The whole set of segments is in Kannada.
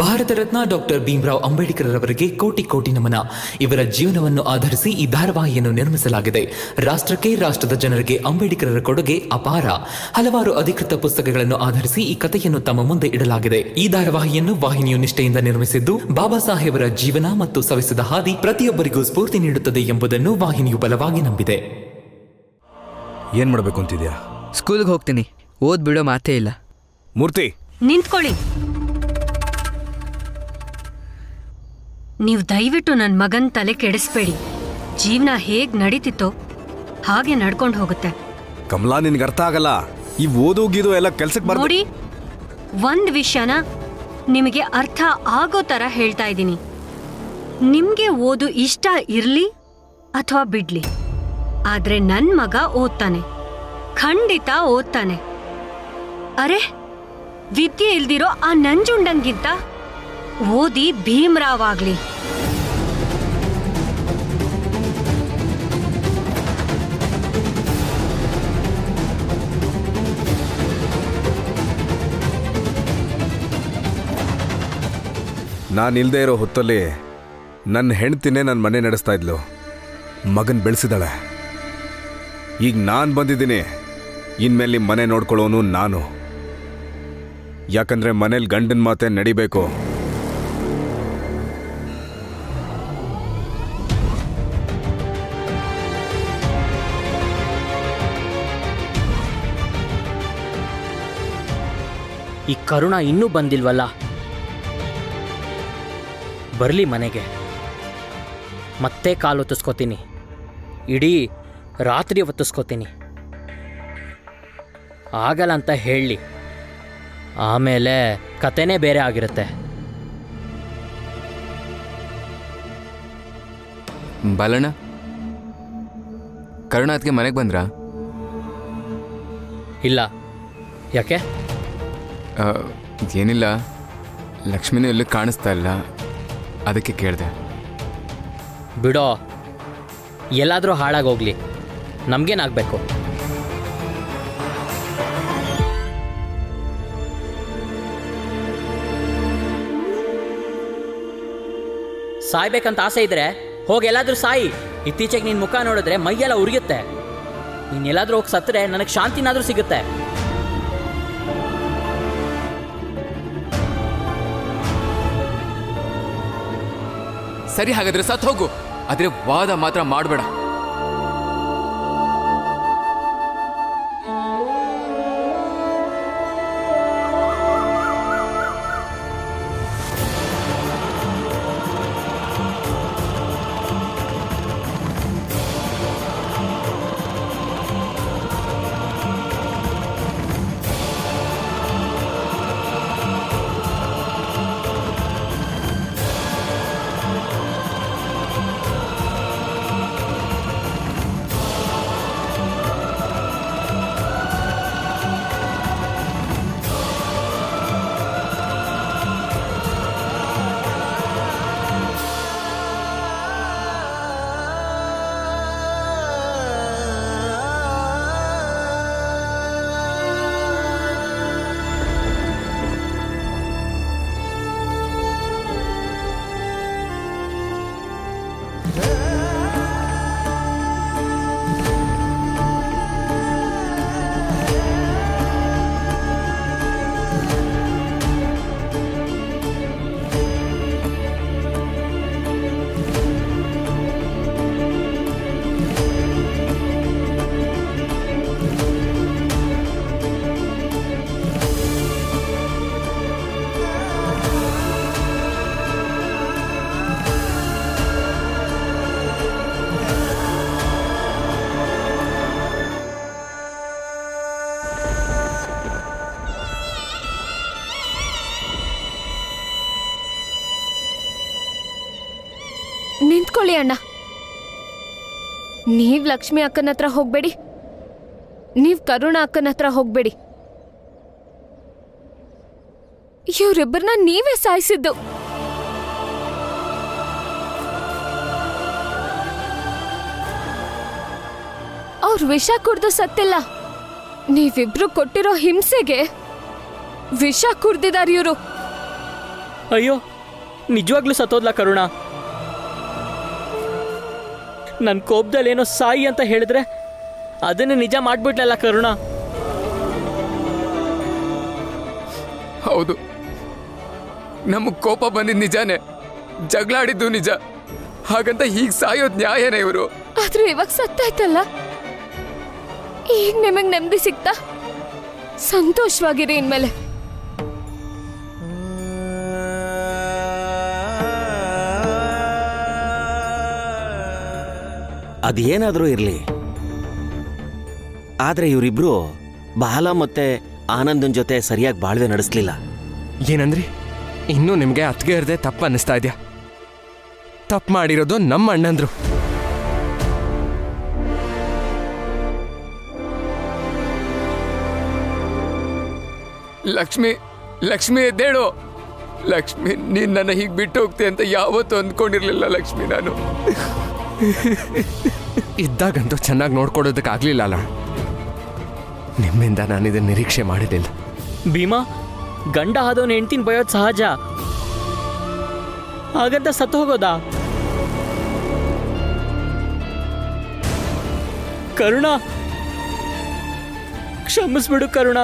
ಭಾರತ ರತ್ನ ಡಾಕ್ಟರ್ ಭೀಮರಾವ್ ಅಂಬೇಡ್ಕರ್ ಅವರಿಗೆ ಕೋಟಿ ಕೋಟಿ ನಮನ. ಇವರ ಜೀವನವನ್ನು ಆಧರಿಸಿ ಈ ಧಾರಾವಾಹಿಯನ್ನು ನಿರ್ಮಿಸಲಾಗಿದೆ. ರಾಷ್ಟ್ರಕ್ಕೆ, ರಾಷ್ಟ್ರದ ಜನರಿಗೆ ಅಂಬೇಡ್ಕರರ ಕೊಡುಗೆ ಅಪಾರ. ಹಲವಾರು ಅಧಿಕೃತ ಪುಸ್ತಕಗಳನ್ನು ಆಧರಿಸಿ ಈ ಕಥೆಯನ್ನು ತಮ್ಮ ಮುಂದೆ ಇಡಲಾಗಿದೆ. ಈ ಧಾರಾವಾಹಿಯನ್ನು ವಾಹಿನಿಯು ನಿಷ್ಠೆಯಿಂದ ನಿರ್ಮಿಸಿದ್ದು, ಬಾಬಾ ಸಾಹೇಬರ ಜೀವನ ಮತ್ತು ಸವೆಸಿದ ಹಾದಿ ಪ್ರತಿಯೊಬ್ಬರಿಗೂ ಸ್ಫೂರ್ತಿ ನೀಡುತ್ತದೆ ಎಂಬುದನ್ನು ವಾಹಿನಿಯು ಬಲವಾಗಿ ನಂಬಿದೆ. ಏನ್ ಮಾಡಬೇಕು ಅಂತಿದ್ಯಾ? ಸ್ಕೂಲ್ಗೆ ಹೋಗ್ತೀನಿ. ಓದ್ ಬಿಡೋ ಮಾತೇ ಇಲ್ಲ. ಮೂರ್ತಿ, ನಿಂತ್ಕೊಳ್ಳಿ. ನೀವು ದಯವಿಟ್ಟು ನನ್ನ ಮಗನ್ ತಲೆ ಕೆಡಿಸ್ಬೇಡಿ. ಜೀವನ ಹೇಗ್ ನಡೀತಿತ್ತೋ ಹಾಗೆ ನಡ್ಕೊಂಡು ಹೋಗುತ್ತೆ. ಕಮಲಾ, ನಿನ್ಗೆ ಅರ್ಥ ಆಗಲ್ಲ. ಈ ಓದೋಗಿದು ಎಲ್ಲ ಕೆಲ್ಸಕ್ಕೆ ಬರ್ಬೋದು. ನೋಡಿ, ಒಂದ್ ವಿಷಯನ ನಿಮಗೆ ಅರ್ಥ ಆಗೋ ತರ ಹೇಳ್ತಾ ಇದ್ದೀನಿ. ನಿಮ್ಗೆ ಓದು ಇಷ್ಟ ಇರ್ಲಿ ಅಥವಾ ಬಿಡ್ಲಿ, ಆದ್ರೆ ನನ್ ಮಗ ಓದ್ತಾನೆ, ಖಂಡಿತ ಓದ್ತಾನೆ. ಅರೆ, ವಿದ್ಯೆ ಇಲ್ದಿರೋ ಆ ನಂಜುಂಡಂಗಿಂತ ಓದಿ ಭೀಮರಾವ್ ಆಗ್ಲಿ. ನಾನು ಇಲ್ದೇ ಇರೋ ಹೊತ್ತಲ್ಲಿ ನನ್ನ ಹೆಂಡ್ತಿನೇ ನನ್ನ ಮನೆ ನಡೆಸ್ತಾ ಇದ್ಲು. ಮಗನ್ ಬೆಳೆಸಿದಾಳೆ. ಈಗ ನಾನು ಬಂದಿದ್ದೀನಿ. ಇನ್ಮೇಲೆ ಮನೆ ನೋಡ್ಕೊಳ್ಳೋನು ನಾನು. ಯಾಕಂದ್ರೆ ಮನೇಲಿ ಗಂಡನ ಮಾತೆ ನಡಿಬೇಕು. ಈ ಕರುಣ ಇನ್ನೂ ಬಂದಿಲ್ವಲ್ಲ? ಬರಲಿ ಮನೆಗೆ. ಮತ್ತೆ ಕಾಲು ಒತ್ತಿಸ್ಕೋತೀನಿ. ಇಡೀ ರಾತ್ರಿ ಒತ್ತಿಸ್ಕೋತೀನಿ. ಆಗಲ್ಲ ಅಂತ ಹೇಳಲಿ. ಆಮೇಲೆ ಕತೆನೇ ಬೇರೆ ಆಗಿರುತ್ತೆ. ಬಾಲಣ್ಣ, ಕರುಣ ಅದಕ್ಕೆ ಮನೆಗೆ ಬಂದ್ರಾ? ಇಲ್ಲ. ಯಾಕೆ? ಏನಿಲ್ಲ, ಲಕ್ಷ್ಮಿನೂ ಎಲ್ಲೂ ಕಾಣಿಸ್ತಾ ಇಲ್ಲ, ಅದಕ್ಕೆ ಕೇಳಿದೆ. ಬಿಡೋ, ಎಲ್ಲಾದರೂ ಹಾಳಾಗೋಗ್ಲಿ, ನಮಗೇನಾಗಬೇಕು? ಸಾಯ್ಬೇಕಂತ ಆಸೆ ಇದ್ರೆ ಹೋಗಿ ಎಲ್ಲಾದರೂ ಸಾಯಿ. ಇತ್ತೀಚೆಗೆ ನಿನ್ನ ಮುಖ ನೋಡಿದ್ರೆ ಮೈಯೆಲ್ಲ ಉರಿಯುತ್ತೆ. ನೀನು ಎಲ್ಲಾದರೂ ಹೋಗಿ ಸತ್ತರೆ ನನಗೆ ಶಾಂತಿನಾದರೂ ಸಿಗುತ್ತೆ. ಸರಿ, ಹಾಗಾದ್ರೆ ಸತ್ ಹೋಗು, ಆದ್ರೆ ವಾದ ಮಾತ್ರ ಮಾಡಬೇಡ. ನಿಂತ್ಕೊಳ್ಳಿ ಅಣ್ಣ. ನೀವ್ ಲಕ್ಷ್ಮಿ ಅಕ್ಕನ ಹತ್ರ ಹೋಗ್ಬೇಡಿ, ನೀವ್ ಕರುಣ ಅಕ್ಕನ ಹತ್ರ ಹೋಗ್ಬೇಡಿ. ಇವ್ರಿಬ್ಬರನ್ನ ನೀವೇ ಸಾಯಿಸಿದ್ದು. ಅವ್ರ ವಿಷ ಕುಡ್ದು ಸತ್ತಿಲ್ಲ. ನೀವಿಬ್ರು ಕೊಟ್ಟಿರೋ ಹಿಂಸೆಗೆ ವಿಷ ಕುಡ್ದಿದಾರ ಇವರು. ಅಯ್ಯೋ ನಿಜವಾಗ್ಲೂ ಸತ್ತೋದ್ಲ ಕರುಣ. ನನ್ನ ಕೋಪದಲ್ಲಿ ಏನೋ ಸಾಯಿ ಅಂತ ಹೇಳಿದ್ರೆ ಅದನ್ನೇ ನಿಜ ಮಾಡ್ಬಿಟ್ಲಲ್ಲ ಕರುಣ. ಹೌದು, ನಮಗೆ ಕೋಪ ಬಂದಿದ್ದು ನಿಜಾನೇ, ಜಗಳ ಆಡಿದ್ದು ನಿಜ. ಹಾಗಂತ ಹೀಗೆ ಸಾಯೋದು ನ್ಯಾಯನೇ ಇವರು? ಆದ್ರೂ ಇವಾಗ ಸತ್ತಾಯ್ತಲ್ಲ, ಈಗ ನಿಮಗ್ ನೆಮ್ಮದಿ ಸಿಗ್ತಾ? ಸಂತೋಷವಾಗಿರಿ ಇನ್ಮೇಲೆ. ಅದೇನಾದರೂ ಇರಲಿ, ಆದರೆ ಇವರಿಬ್ರು ಬಾಲ ಮತ್ತೆ ಆನಂದನ್ ಜೊತೆ ಸರಿಯಾಗಿ ಬಾಳ್ವೆ ನಡೆಸಲಿಲ್ಲ. ಏನಂದ್ರಿ? ಇನ್ನೂ ನಿಮಗೆ ಅತ್ತಿಗೆ ಇರದೆ ತಪ್ಪು ಅನ್ನಿಸ್ತಾ ಇದೆಯಾ? ತಪ್ಪು ಮಾಡಿರೋದು ನಮ್ಮ ಅಣ್ಣಂದ್ರು. ಲಕ್ಷ್ಮಿ, ಲಕ್ಷ್ಮಿ ಎದ್ದೇಳು. ಲಕ್ಷ್ಮಿ, ನೀನು ನನ್ನ ಹೀಗೆ ಬಿಟ್ಟು ಹೋಗ್ತೆ ಅಂತ ಯಾವತ್ತೂ ಅಂದ್ಕೊಂಡಿರ್ಲಿಲ್ಲ ಲಕ್ಷ್ಮಿ. ನಾನು ಇದ್ದಾಗಂತೂ ಚೆನ್ನಾಗಿ ನೋಡ್ಕೊಡೋದಕ್ಕಾಗಲಿಲ್ಲ ಅಲ್ಲ. ನಿಮ್ಮಿಂದ ನಾನು ಇದನ್ನು ನಿರೀಕ್ಷೆ ಮಾಡಿರಲಿಲ್ಲ. ಭೀಮಾ, ಗಂಡ ಆದವನು ಹೆಂಡ್ತಿನ ಬಯೋದು ಸಹಜ, ಹಾಗಂತ ಸತ್ತು ಹೋಗೋದಾ? ಕರುಣ, ಕ್ಷಮಿಸ್ಬಿಡು ಕರುಣ,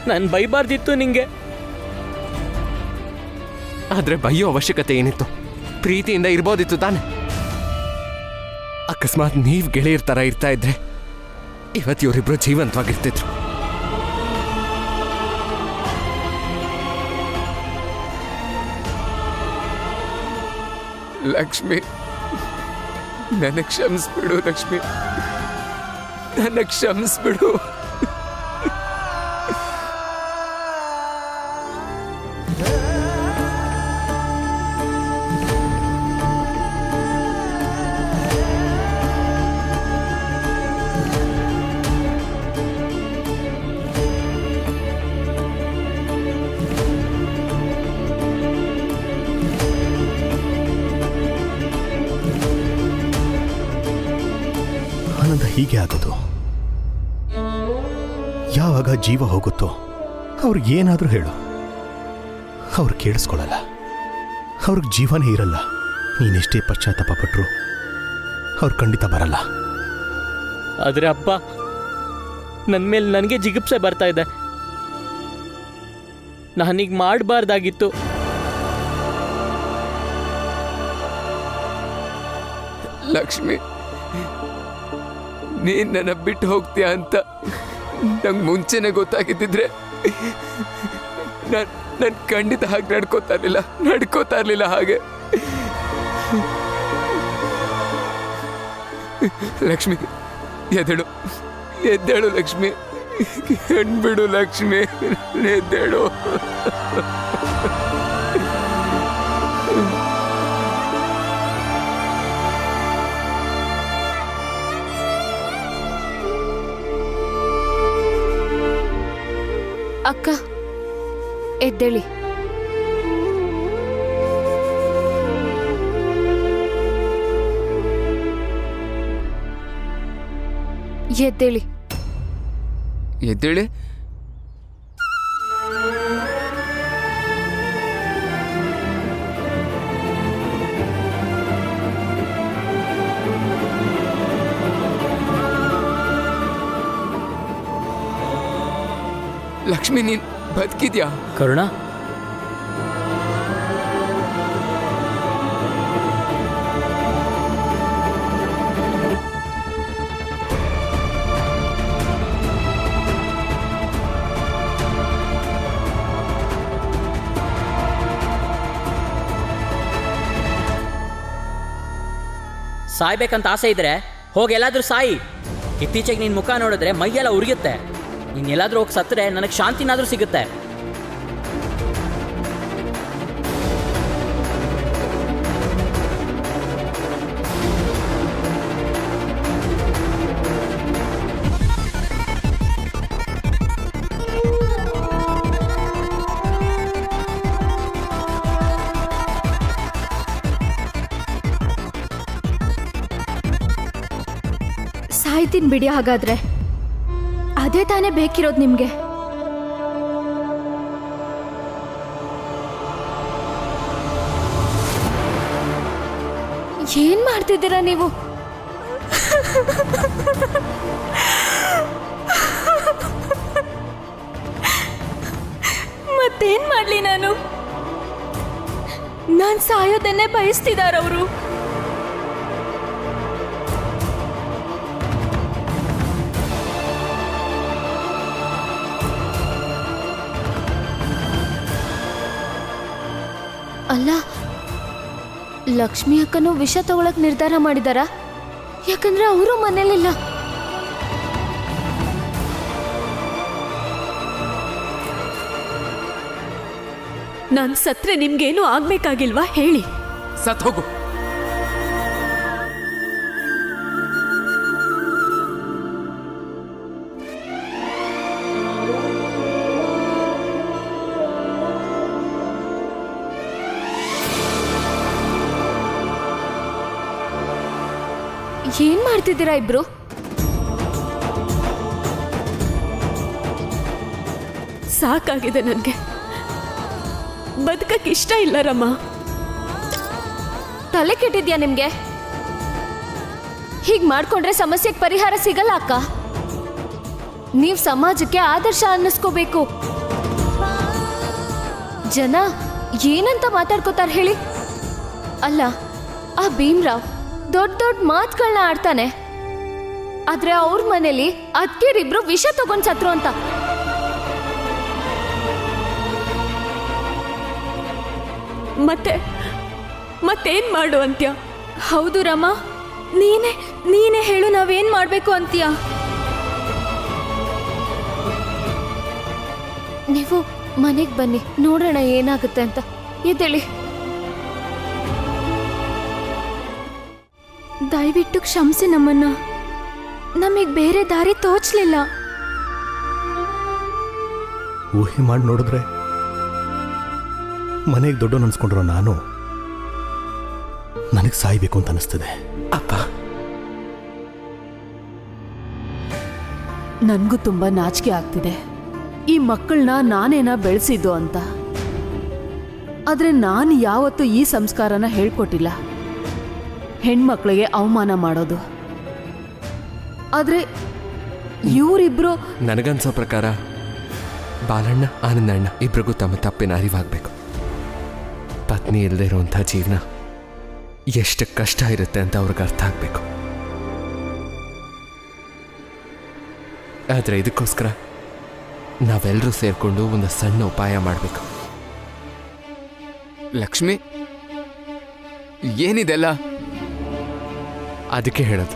ನಾನು ಬೈಬಾರ್ದಿತ್ತು ನಿಂಗೆ. ಆದರೆ ಬೈಯೋ ಅವಶ್ಯಕತೆ ಏನಿತ್ತು? ಪ್ರೀತಿಯಿಂದ ಇರ್ಬೋದಿತ್ತು ತಾನೆ. ಅಕಸ್ಮಾತ್ ನೀವು ಗೆಳೆಯರ ಥರ ಇರ್ತಾ ಇದ್ರೆ ಇವತ್ತು ಇವರಿಬ್ರು ಜೀವಂತವಾಗಿರ್ತಿದ್ರು. ಲಕ್ಷ್ಮಿ, ನನ್ನ ಕ್ಷಮಿಸ್ಬಿಡು ಲಕ್ಷ್ಮಿ, ನನ್ನ ಕ್ಷಮಿಸ್ಬಿಡು. ಆನಂದ ಹೀಗೆ ಆಗೋದು. ಯಾವಾಗ ಜೀವ ಹೋಗುತ್ತೋ ಅವ್ರಿಗೇನಾದರೂ ಹೇಳು, ಅವ್ರು ಕೇಳಿಸ್ಕೊಳ್ಳಲ್ಲ. ಅವ್ರಿಗೆ ಜೀವನೇ ಇರಲ್ಲ. ನೀನೆಷ್ಟೇ ಪಶ್ಚಾತ್ತಾಪ ಪಟ್ಟರು ಅವ್ರು ಖಂಡಿತ ಬರಲ್ಲ. ಆದರೆ ಅಪ್ಪ, ನನ್ನ ಮೇಲೆ ನನಗೆ ಜಿಗುಪ್ಸೆ ಬರ್ತಾ ಇದೆ. ನಾನೀಗ ಮಾಡಬಾರ್ದಾಗಿತ್ತು. ಲಕ್ಷ್ಮಿ, ನೀನ್ ನನ್ನ ಬಿಟ್ಟು ಹೋಗ್ತೀಯ ಅಂತ ನಂಗೆ ಮುಂಚೆನೆ ಗೊತ್ತಾಗಿದ್ದಿದ್ರೆ ನಾನು ಖಂಡಿತ ಹಾಗೆ ನಡ್ಕೋತಾ ಇರ್ಲಿಲ್ಲ ಹಾಗೆ. ಲಕ್ಷ್ಮಿ, ಎದ್ದೇಳು ಲಕ್ಷ್ಮಿ, ಹೆಣ್ಬಿಡು ಲಕ್ಷ್ಮಿ, ಎದ್ದೇಳು. ಅಕ್ಕ, ಎದ್ದೇಳಿ. ಎದ್ದೇಳಿ. ಎದ್ದೇಳಿ? ಲಕ್ಷ್ಮಿ, ನೀನ್ ಬದುಕಿದ್ಯಾ? ಕರುಣ, ಸಾಯ್ಬೇಕಂತ ಆಸೆ ಇದ್ರೆ ಹೋಗಿ ಎಲ್ಲಾದ್ರೂ ಸಾಯಿ. ಇತ್ತೀಚೆಗೆ ನಿನ್ನ ಮುಖ ನೋಡಿದ್ರೆ ಮೈಯೆಲ್ಲ ಉರಿಯುತ್ತೆ. ನೀನು ಎಲ್ಲಾದ್ರೂ ಹೋಗಿ ಸತ್ತರೆ ನನಗೆ ಶಾಂತಿನಾದ್ರೂ ಸಿಗುತ್ತೆ. ಸಾಯ್ತೀನಿ ಬಿಡಿ. ಹಾಗಾದ್ರೆ ಅದೇ ತಾನೇ ಬೇಕಿರೋದು ನಿಮ್ಗೆ. ಏನ್ ಮಾಡ್ತಿದ್ದೀರಾ ನೀವು? ಮತ್ತೇನ್ ಮಾಡ್ಲಿ ನಾನು ಸಾಯೋದನ್ನೇ ಬಯಸ್ತಿದಾರವರು. ಅಲ್ಲ, ಲಕ್ಷ್ಮಿ ಅಕ್ಕನೂ ವಿಷ ತಗೊಳಕ್ ನಿರ್ಧಾರ ಮಾಡಿದಾರ? ಯಾಕಂದ್ರೆ ಅವರು ಮನೇಲಿಲ್ಲ. ನಾನ್ ಸತ್ರೆ ನಿಮ್ಗೇನು ಆಗ್ಬೇಕಾಗಿಲ್ವಾ ಹೇಳಿ? ಸತ್ ಹೋಗು. ಏನ್ ಮಾಡ್ತಿದ್ದೀರಾ ಇಬ್ರು? ಸಾಕಾಗಿದೆ ನನ್ಗೆ, ಬದುಕಕ್ಕೆ ಇಷ್ಟ ಇಲ್ಲ ರಮ್ಮ. ತಲೆ ಕೆಟ್ಟಿದ್ಯಾ ನಿಮ್ಗೆ? ಹೀಗ್ ಮಾಡ್ಕೊಂಡ್ರೆ ಸಮಸ್ಯೆಗೆ ಪರಿಹಾರ ಸಿಗಲ್ಲ ಅಕ್ಕ. ನೀವ್ ಸಮಾಜಕ್ಕೆ ಆದರ್ಶ ಅನ್ನಿಸ್ಕೋಬೇಕು. ಜನ ಏನಂತ ಮಾತಾಡ್ಕೋತಾರ ಹೇಳಿ? ಅಲ್ಲ, ಆ ಭೀಮ್ರಾವ್ ದೊಡ್ಡ ದೊಡ್ಡ ಮಾತುಗಳನ್ನ ಆಡ್ತಾನೆ, ಆದ್ರೆ ಅವ್ರ ಮನೇಲಿ ಅದ್ಕೇರಿಬ್ರು ವಿಷ ತಗೊಂಡ್ ಸತ್ರು ಅಂತ. ಮತ್ತೇನ್ ಮಾಡು ಅಂತ್ಯ? ಹೌದು ರಮ, ನೀನೇ ಹೇಳು, ನಾವೇನ್ ಮಾಡ್ಬೇಕು ಅಂತ್ಯ? ನೀವು ಮನೆಗ್ ಬನ್ನಿ, ನೋಡೋಣ ಏನಾಗುತ್ತೆ ಅಂತ. ಎದ್ದೇಳಿ. ದಯವಿಟ್ಟು ಕ್ಷಮಿಸಿ ನಮ್ಮನ್ನ, ನಮಗ್ ಬೇರೆ ದಾರಿ ತೋಚ್ಲಿಲ್ಲ. ಊಹೆ ಮಾಡಿ ನೋಡಿದ್ರೆ ಮನೆಗೆ ದೊಡ್ಡ ಅನ್ಸ್ಕೊಂಡ್ರೋ ನಾನು ನನಗೆ ಸಾಯ್ಬೇಕು ಅಂತ ಅನಿಸ್ತದೆ. ಅಪ್ಪ, ನನಗೂ ತುಂಬಾ ನಾಚಿಕೆ ಆಗ್ತಿದೆ. ಈ ಮಕ್ಕಳನ್ನ ನಾನೇನ ಬೆಳೆಸಿದ್ದು ಅಂತ. ಆದ್ರೆ ನಾನು ಯಾವತ್ತೂ ಈ ಸಂಸ್ಕಾರನ ಹೇಳ್ಕೊಟ್ಟಿಲ್ಲ, ಹೆಣ್ಮಕ್ಳಿಗೆ ಅವಮಾನ ಮಾಡೋದು. ಆದ್ರೆ ಇವರಿಬ್ರು, ನನಗನ್ಸೋ ಪ್ರಕಾರ ಬಾಲಣ್ಣ ಆನಂದಣ್ಣ ಇಬ್ರಿಗೂ ತಮ್ಮ ತಪ್ಪಿನ ಅರಿವಾಗಬೇಕು. ಪತ್ನಿ ಇಲ್ಲದೆ ಇರುವಂಥ ಜೀವನ ಎಷ್ಟು ಕಷ್ಟ ಇರುತ್ತೆ ಅಂತ ಅವ್ರಿಗೆ ಅರ್ಥ ಆಗಬೇಕು. ಆದರೆ ಇದಕ್ಕೋಸ್ಕರ ನಾವೆಲ್ಲರೂ ಸೇರಿಕೊಂಡು ಒಂದು ಸಣ್ಣ ಉಪಾಯ ಮಾಡಬೇಕು. ಲಕ್ಷ್ಮಿ, ಏನಿದೆಲ್ಲ? ಅದಕ್ಕೆ ಹೇಳೋದು,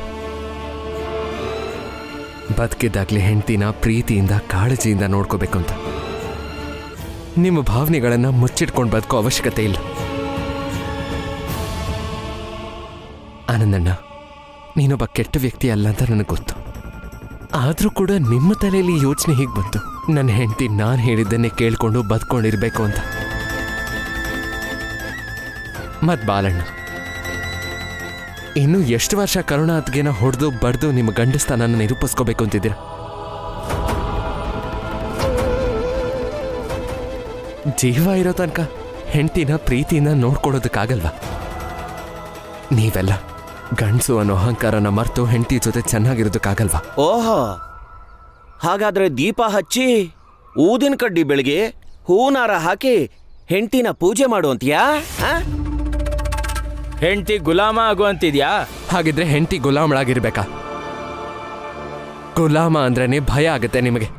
ಬದುಕಿದ್ದಾಗಲೇ ಹೆಂಡತಿನ ಪ್ರೀತಿಯಿಂದ ಕಾಳಜಿಯಿಂದ ನೋಡ್ಕೋಬೇಕು ಅಂತ. ನಿಮ್ಮ ಭಾವನೆಗಳನ್ನು ಮುಚ್ಚಿಟ್ಕೊಂಡು ಬದುಕೋ ಅವಶ್ಯಕತೆ ಇಲ್ಲ. ಆನಂದಣ್ಣ, ನೀನೊಬ್ಬ ಕೆಟ್ಟ ವ್ಯಕ್ತಿ ಅಲ್ಲ ಅಂತ ನನಗೆ ಗೊತ್ತು. ಆದರೂ ಕೂಡ ನಿಮ್ಮ ತಲೆಯಲ್ಲಿ ಯೋಚನೆ ಹೀಗೆ ಬಂತು, ನನ್ನ ಹೆಂಡತಿ ನಾನು ಹೇಳಿದ್ದನ್ನೇ ಕೇಳ್ಕೊಂಡು ಬದುಕೊಂಡಿರ್ಬೇಕು ಅಂತ. ಮತ್ ಬಾಲಣ್ಣ, ಇನ್ನು ಎಷ್ಟು ವರ್ಷ ಕರುಣಾತ್ಗೆನ ಹೊಡೆದು ಬಡ್ದು ನಿಮ್ಮ ಗಂಡಸ್ಥಾನನ ನಿರೂಪಿಸ್ಕೋಬೇಕು ಅಂತಿದ್ದೀರ? ಜೀವ ಇರೋ ತನಕ ಹೆಂಡತಿನ ಪ್ರೀತಿಯಿಂದ ನೋಡ್ಕೊಳ್ಳೋದಕ್ಕಾಗಲ್ವಾ? ನೀವೆಲ್ಲ ಗಂಡಸು ಅನ್ನೋ ಅಹಂಕಾರನ ಮರೆತು ಹೆಂಡತಿ ಜೊತೆ ಚೆನ್ನಾಗಿರೋದಕ್ಕಾಗಲ್ವಾ? ಓಹೋ, ಹಾಗಾದ್ರೆ ದೀಪ ಹಚ್ಚಿ ಊದಿನ ಕಡ್ಡಿ ಬೆಳಗ್ಗೆ ಹೂನಾರ ಹಾಕಿ ಹೆಂಡತಿನ ಪೂಜೆ ಮಾಡುವಂತೀಯಾ? ಹೆಂಡತಿ ಗುಲಾಮ ಆಗುವಂತಿದ್ಯಾ? ಹಾಗಿದ್ರೆ ಹೆಂಡತಿ ಗುಲಾಮಳಾಗಿರ್ಬೇಕಾ? ಗುಲಾಮ ಅಂದ್ರೇನೆ ಭಯ ಆಗುತ್ತೆ ನಿಮಗೆ.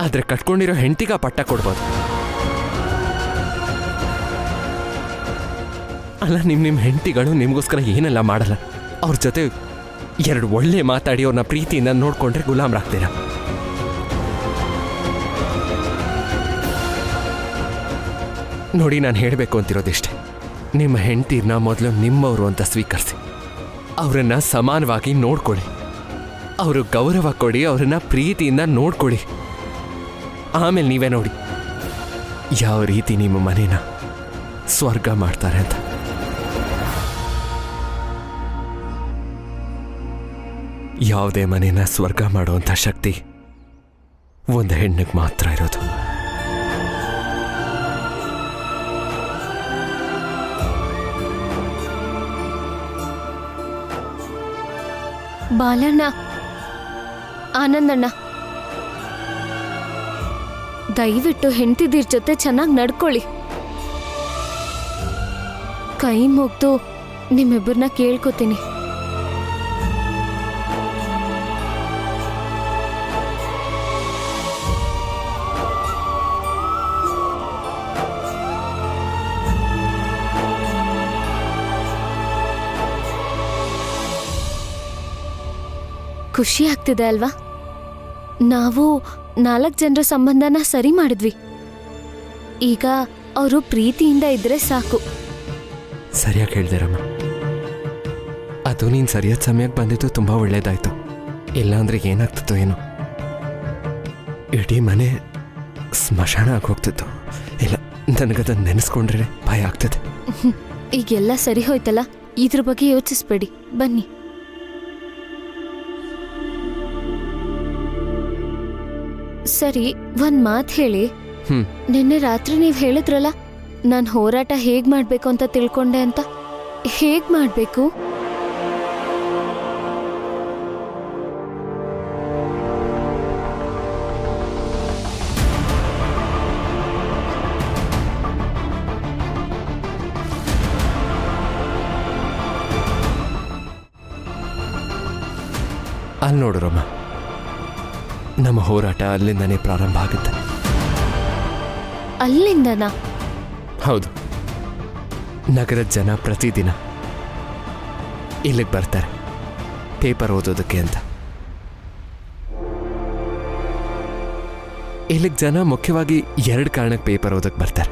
ಆದ್ರೆ ಕಟ್ಕೊಂಡಿರೋ ಹೆಂಡತಿಗ ಪಟ್ಟ ಕೊಡ್ಬೋದು. ಅಲ್ಲ, ನಿಮ್ಮ ಹೆಂಡತಿಗಳು ನಿಮಗೋಸ್ಕರ ಏನೆಲ್ಲ ಮಾಡಲ್ಲ. ಅವ್ರ ಜೊತೆ ಎರಡು ಒಳ್ಳೆ ಮಾತಾಡಿ ಅವ್ರನ್ನ ಪ್ರೀತಿಯಿಂದ ನೋಡ್ಕೊಂಡ್ರೆ ಗುಲಾಮರಾಗ್ತೀರಾ. ನೋಡಿ, ನಾನು ಹೇಳಬೇಕು ಅಂತಿರೋದಿಷ್ಟೇ, ನಿಮ್ಮ ಹೆಂಡತಿರ್ನ ಮೊದಲು ನಿಮ್ಮವರು ಅಂತ ಸ್ವೀಕರಿಸಿ, ಅವರನ್ನ ಸಮಾನವಾಗಿ ನೋಡ್ಕೊಳ್ಳಿ, ಅವರು ಗೌರವ ಕೊಡಿ, ಅವರನ್ನ ಪ್ರೀತಿಯಿಂದ ನೋಡ್ಕೊಳ್ಳಿ. ಆಮೇಲೆ ನೀವೇ ನೋಡಿ ಯಾವ ರೀತಿ ನಿಮ್ಮ ಮನೇನ ಸ್ವರ್ಗ ಮಾಡ್ತಾರೆ ಅಂತ. ಯಾವುದೇ ಮನೇನ ಸ್ವರ್ಗ ಮಾಡುವಂಥ ಶಕ್ತಿ ಒಂದು ಹೆಣ್ಣಿಗೆ ಮಾತ್ರ ಇರೋದು. ಬಾಲಣ್ಣ, ಆನಂದಣ್ಣ, ದಯವಿಟ್ಟು ಹೆಂಡತಿದಿರ್ ಜೊತೆ ಚೆನ್ನಾಗಿ ನಡ್ಕೊಳ್ಳಿ. ಕೈ ಮುಗ್ದು ನಿಮ್ಮಿಬ್ಬರನ್ನ ಕೇಳ್ಕೊತೀನಿ. ಖುಷಿ ಆಗ್ತಿದೆ ಅಲ್ವಾ? ನಾವು 4 ಜನರ ಸಂಬಂಧನ ಸರಿ ಮಾಡಿದ್ವಿ. ಈಗ ಅವರು ಪ್ರೀತಿಯಿಂದ ಇದ್ರೆ ಸಾಕು. ಸರಿಯಾಗಿ ಹೇಳ್ದಿರಮ್ಮ. ಅದು ನೀನು ಸರಿಯಾದ ಸಮಯಕ್ಕೆ ಬಂದಿದ್ದು ತುಂಬ ಒಳ್ಳೇದಾಯ್ತು. ಇಲ್ಲಾಂದ್ರೆ ಏನಾಗ್ತಿತ್ತು ಏನೋ, ಇಡೀ ಮನೆ ಸ್ಮಶಾನ ಆಗೋಗ್ತಿತ್ತು. ಇಲ್ಲ, ನನಗದನ್ನು ನೆನೆಸ್ಕೊಂಡ್ರೆ ಭಯ ಆಗ್ತದೆ. ಈಗೆಲ್ಲ ಸರಿ ಹೋಯ್ತಲ್ಲ, ಇದ್ರ ಬಗ್ಗೆ ಯೋಚಿಸ್ಬೇಡಿ. ಬನ್ನಿ. ಸರಿ, ಒಂದ್ ಮಾತು ಹೇಳಿ. ನಿನ್ನೆ ರಾತ್ರಿ ನೀವ್ ಹೇಳಿದ್ರಲ್ಲ, ನಾನ್ ಹೋರಾಟ ಹೇಗ್ ಮಾಡ್ಬೇಕು ಅಂತ ತಿಳ್ಕೊಂಡೆ ಅಂತ. ಹೇಗ್ ಮಾಡ್ಬೇಕು? ಅಲ್ಲಿ ನೋಡ್ರಮ್ಮ, ನಮ್ಮ ಹೋರಾಟ ಅಲ್ಲಿಂದನೇ ಪ್ರಾರಂಭ ಆಗುತ್ತೆ. ಅಲ್ಲಿಂದನಾ? ಹೌದು. ನಗರದ ಜನ ಪ್ರತಿದಿನ ಇಲ್ಲಿಗೆ ಬರ್ತಾರೆ ಪೇಪರ್ ಓದೋದಕ್ಕೆ ಅಂತ. ಇಲ್ಲಿಗೆ ಜನ ಮುಖ್ಯವಾಗಿ 2 ಕಾರಣಕ್ಕೆ ಪೇಪರ್ ಓದಕ್ಕೆ ಬರ್ತಾರೆ.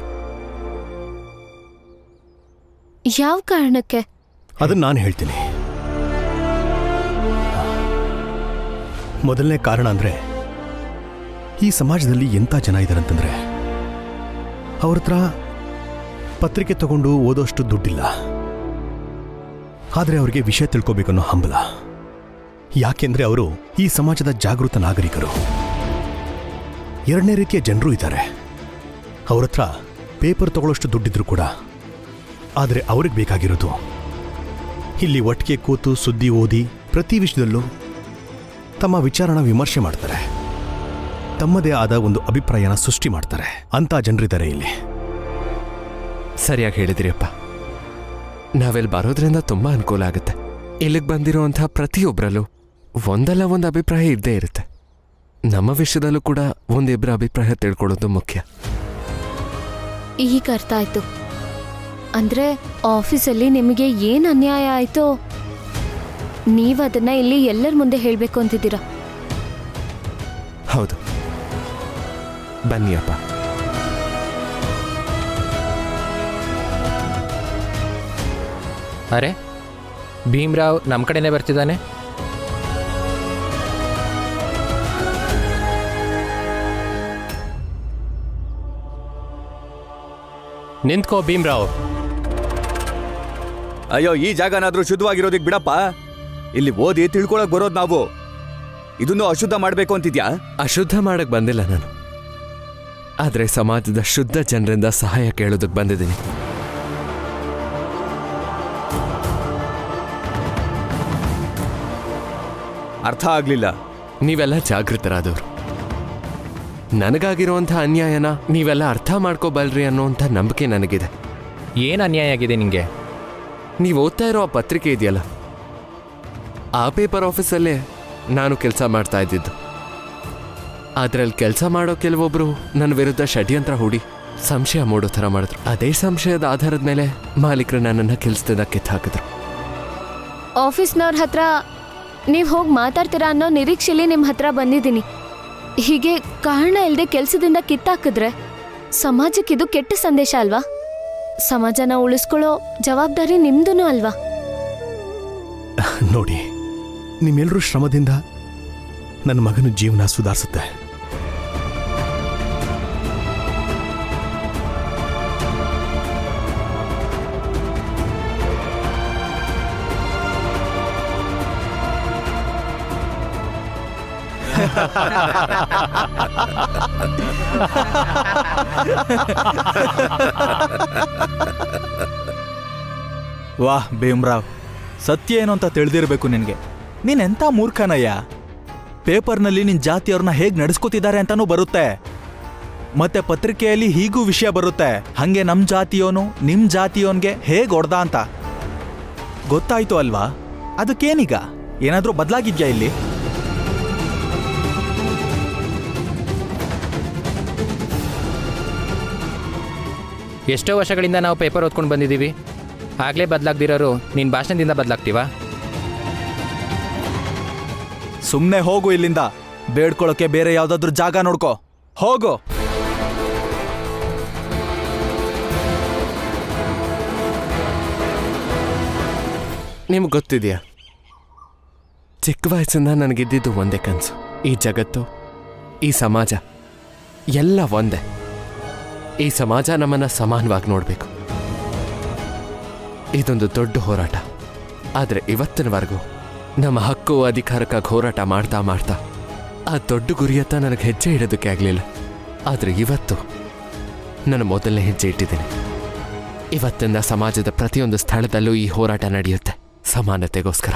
ಯಾವ ಕಾರಣಕ್ಕೆ? ಅದನ್ನ ನಾನು ಹೇಳ್ತೀನಿ. ಮೊದಲನೇ ಕಾರಣ ಅಂದ್ರೆ, ಈ ಸಮಾಜದಲ್ಲಿ ಎಂಥ ಜನ ಇದ್ದಾರಂತಂದ್ರೆ, ಅವ್ರ ಹತ್ರ ಪತ್ರಿಕೆ ತಗೊಂಡು ಓದೋಷ್ಟು ದುಡ್ಡಿಲ್ಲ, ಆದರೆ ಅವ್ರಿಗೆ ವಿಷಯ ತಿಳ್ಕೋಬೇಕನ್ನೋ ಹಂಬಲ. ಯಾಕೆಂದ್ರೆ ಅವರು ಈ ಸಮಾಜದ ಜಾಗೃತ ನಾಗರಿಕರು. ಎರಡನೇ ರೀತಿಯ ಜನರು ಇದ್ದಾರೆ. ಅವ್ರ ಹತ್ರ ಪೇಪರ್ ತಗೊಳ್ಳೋಷ್ಟು ದುಡ್ಡಿದ್ರು ಕೂಡ, ಆದರೆ ಅವ್ರಿಗೆ ಬೇಕಾಗಿರೋದು ಇಲ್ಲಿ ಒಟ್ಟಿಗೆ ಕೂತು ಸುದ್ದಿ ಓದಿ ಪ್ರತಿ ವಿಷಯದಲ್ಲೂ ತಮ್ಮ ವಿಚಾರನ ವಿಮರ್ಶೆ ಮಾಡ್ತಾರೆ, ತಮ್ಮದೇ ಆದ ಒಂದು ಅಭಿಪ್ರಾಯನ ಸೃಷ್ಟಿ ಮಾಡ್ತಾರೆ. ಅಂತ ಜನರಿದ್ದಾರೆ ಇಲ್ಲಿ. ಸರಿಯಾಗಿ ಹೇಳಿದ್ರಿಯಪ್ಪ. ನಾವೆಲ್ಲಿ ಬರೋದ್ರಿಂದ ತುಂಬ ಅನುಕೂಲ ಆಗುತ್ತೆ. ಇಲ್ಲಿಗೆ ಬಂದಿರೋಂಥ ಪ್ರತಿಯೊಬ್ಬರಲ್ಲೂ ಒಂದಲ್ಲ ಒಂದು ಅಭಿಪ್ರಾಯ ಇದ್ದೇ ಇರುತ್ತೆ. ನಮ್ಮ ವಿಷಯದಲ್ಲೂ ಕೂಡ ಒಂದಿಬ್ಬರ ಅಭಿಪ್ರಾಯ ತಿಳ್ಕೊಳ್ಳೋದು ಮುಖ್ಯ. ಈಗ ಅರ್ಥ ಆಯ್ತು. ಅಂದ್ರೆ ಆಫೀಸಲ್ಲಿ ನಿಮಗೆ ಏನ್ ಅನ್ಯಾಯ ಆಯ್ತೋ ನೀವದನ್ನ ಇಲ್ಲಿ ಎಲ್ಲರ ಮುಂದೆ ಹೇಳ್ಬೇಕು ಅಂತಿದ್ದೀರಾ? ಹೌದು. ಬನ್ನಿಯಪ್ಪ. ಅರೆ, ಭೀಮ್ರಾವ್ ನಮ್ಮ ಕಡೆನೇ ಬರ್ತಿದ್ದಾನೆ. ನಿಂತ್ಕೋ ಭೀಮ್ರಾವ್. ಅಯ್ಯೋ, ಈ ಜಾಗನಾದ್ರೂ ಶುದ್ಧವಾಗಿರೋದಿಕ್ ಬಿಡಪ್ಪ. ಇಲ್ಲಿ ಓದಿ ತಿಳ್ಕೊಳಕ್ ಬರೋದು ನಾವು. ಇದನ್ನು ಅಶುದ್ಧ ಮಾಡಬೇಕು ಅಂತಿದ್ಯಾ? ಅಶುದ್ಧ ಮಾಡಕ್ ಬಂದಿಲ್ಲ ನಾನು, ಆದ್ರೆ ಸಮಾಜದ ಶುದ್ಧ ಜನರಿಂದ ಸಹಾಯ ಕೇಳೋದಕ್ಕೆ ಬಂದಿದ್ದೀನಿ. ಅರ್ಥ ಆಗ್ಲಿಲ್ಲ. ನೀವೆಲ್ಲ ಜಾಗೃತರಾದವರು. ನನಗಾಗಿರುವಂಥ ಅನ್ಯಾಯನ ನೀವೆಲ್ಲ ಅರ್ಥ ಮಾಡ್ಕೋಬಲ್ರಿ ಅನ್ನೋಂಥ ನಂಬಿಕೆ ನನಗಿದೆ. ಏನು ಅನ್ಯಾಯ ಆಗಿದೆ ನಿಂಗೆ? ನೀವು ಓದ್ತಾ ಇರೋ ಆ ಪತ್ರಿಕೆ ಇದೆಯಲ್ಲ, ಆ ಪೇಪರ್ ಆಫೀಸಲ್ಲೇ ನಾನು ಕೆಲಸ ಮಾಡ್ತಾ ಇದ್ದಿದ್ದು. ಅದರಲ್ಲಿ ಕೆಲಸ ಮಾಡೋ ಕೆಲವೊಬ್ರು ನನ್ನ ವಿರುದ್ಧ ಷಡ್ಯಂತ್ರ ಹೂಡಿ ಸಂಶಯ ಮೂಡೋ ಥರ ಮಾಡಿದ್ರು. ಅದೇ ಸಂಶಯದ ಆಧಾರದ ಮೇಲೆ ಮಾಲೀಕರು ನನ್ನನ್ನು ಕೆಲಸದಿಂದ ಕಿತ್ತಾಕಿದ್ರು. ಆಫೀಸ್ನವ್ರ ಹತ್ರ ನೀವು ಹೋಗಿ ಮಾತಾಡ್ತೀರಾ ಅನ್ನೋ ನಿರೀಕ್ಷೆಯಲ್ಲಿ ನಿಮ್ಮ ಹತ್ರ ಬಂದಿದ್ದೀನಿ. ಹೀಗೆ ಕಾರಣ ಇಲ್ಲದೆ ಕೆಲಸದಿಂದ ಕಿತ್ತಾಕಿದ್ರೆ ಸಮಾಜಕ್ಕಿದು ಕೆಟ್ಟ ಸಂದೇಶ ಅಲ್ವಾ? ಸಮಾಜನ ಉಳಿಸ್ಕೊಳ್ಳೋ ಜವಾಬ್ದಾರಿ ನಿಮ್ದೂ ಅಲ್ವಾ? ನೋಡಿ, ನಿಮ್ಮೆಲ್ಲರೂ ಶ್ರಮದಿಂದ ನನ್ನ ಮಗನ ಜೀವನ ಸುಧಾರಿಸುತ್ತೆ. ವಾಹ್ ಭೀಮ್ರಾವ್, ಸತ್ಯ ಏನು ಅಂತ ತಿಳಿದಿರಬೇಕು ನಿನಗೆ. ನೀನೆಂಥ ಮೂರ್ಖನಯ್ಯ. ಪೇಪರ್ನಲ್ಲಿ ನಿನ್ನ ಜಾತಿಯವ್ರನ್ನ ಹೇಗೆ ನಡೆಸ್ಕೋತಿದ್ದಾರೆ ಅಂತನೂ ಬರುತ್ತೆ, ಮತ್ತೆ ಪತ್ರಿಕೆಯಲ್ಲಿ ಹೀಗೂ ವಿಷಯ ಬರುತ್ತೆ, ಹಂಗೆ ನಮ್ಮ ಜಾತಿಯೋನು ನಿಮ್ಮ ಜಾತಿಯೋನ್ಗೆ ಹೇಗೆ ಹೊಡ್ದ ಅಂತ. ಗೊತ್ತಾಯ್ತು ಅಲ್ವಾ? ಅದಕ್ಕೇನೀಗ? ಏನಾದರೂ ಬದಲಾಗಿದ್ಯಾ ಇಲ್ಲಿ? ಎಷ್ಟೋ ವರ್ಷಗಳಿಂದ ನಾವು ಪೇಪರ್ ಓದ್ಕೊಂಡು ಬಂದಿದ್ದೀವಿ. ಆಗಲೇ ಬದಲಾಗ್ದಿರೋರು ನಿನ್ನ ಭಾಷಣದಿಂದ ಬದಲಾಗ್ತೀವಾ? ಸುಮ್ಮನೆ ಹೋಗು ಇಲ್ಲಿಂದ. ಬೇಡ್ಕೊಳ್ಳೋಕೆ ಬೇರೆ ಯಾವುದಾದ್ರೂ ಜಾಗ ನೋಡ್ಕೋ. ಹೋಗು. ನಿಮ್ಗೆ ಗೊತ್ತಿದೆಯಾ, ಚಿಕ್ಕ ವಯಸ್ಸಿಂದ ನನಗಿದ್ದಿದ್ದು ಒಂದೇ ಕನಸು. ಈ ಜಗತ್ತು, ಈ ಸಮಾಜ ಎಲ್ಲ ಒಂದೇ. ಈ ಸಮಾಜ ನಮ್ಮನ್ನು ಸಮಾನವಾಗಿ ನೋಡಬೇಕು. ಇದೊಂದು ದೊಡ್ಡ ಹೋರಾಟ. ಆದರೆ ಇವತ್ತಿನವರೆಗೂ ನಮ್ಮ ಹಕ್ಕು ಅಧಿಕಾರಕ್ಕಾಗಿ ಹೋರಾಟ ಮಾಡ್ತಾ ಮಾಡ್ತಾ ಆ ದೊಡ್ಡ ಗುರಿಯತ್ತ ನನಗೆ ಹೆಜ್ಜೆ ಇಡೋದಕ್ಕೆ ಆಗಲಿಲ್ಲ. ಆದರೆ ಇವತ್ತು ನನ್ನ ಮೊದಲನೇ ಹೆಜ್ಜೆ ಇಟ್ಟಿದ್ದೀನಿ. ಇವತ್ತಿಂದ ಸಮಾಜದ ಪ್ರತಿಯೊಂದು ಸ್ಥಳದಲ್ಲೂ ಈ ಹೋರಾಟ ನಡೆಯುತ್ತೆ, ಸಮಾನತೆಗೋಸ್ಕರ.